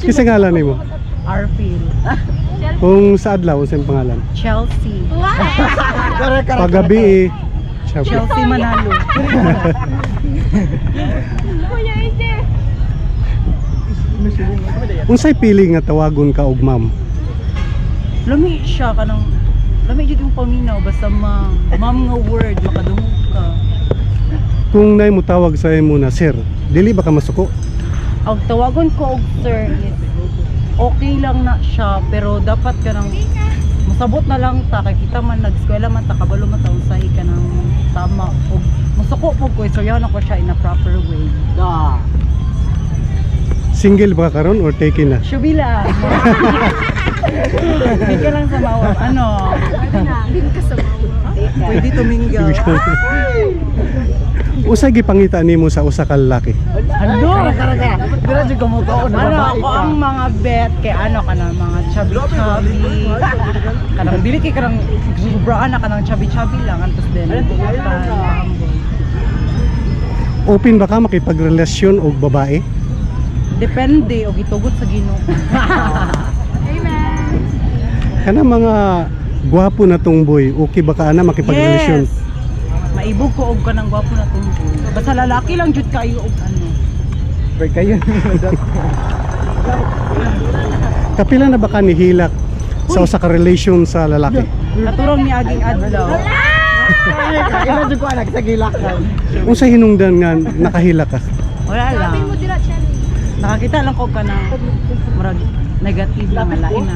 Kisa ngalan nimo? Arfil. Kung sa adlaw unsay pangalan? Chelsea. Pagabi syempre. Chelsea Manalo. Unsay pili nga tawagon ka og ma'am? Lami siya kanang lami jud yung paminaw basta ma'am nga word makadungog ka. Kung nay mo tawag sa imo na sir, dili ba ka masuko? Ang tawagon ko og sir is okay lang na siya pero dapat ka nang masabot na lang ta kay kita man nag-eskwela man ta kabalo man ta usahay ka nang tama og masuko pug ko istoryahan ako siya in a proper way. Single ba ka karon or taken na? Shubila. Hindi ka lang sa mawag. Ano? Din ka sa mga. Pwede tuminggal. Usay gipangita nimo sa usa ka lalaki? Ano? Dira jud ka mo taon na Ano babae ako ka. ang mga bet kay ano ka na mga chubby kanang dili kay kanang sobraan na kanang chubby lang antes din Open ba ka makipagrelasyon og babae? depende og gitugot sa Ginoo. Kana mga gwapo na tong boy, okay ba ka ana makipagrelasyon? Yes. Maibog ko og kanang gwapo na tungkol. Basta lalaki lang jud kayo og ano. Break kayo. Kapila na ba ka nihilak sa usa ka relation sa lalaki? Naturong ni aging adlaw. Ila jud ko anak sa gilakan. Unsa hinungdan nga nakahilak ka? Wala lang. Nakakita lang ko kanang murag negative lang lain na.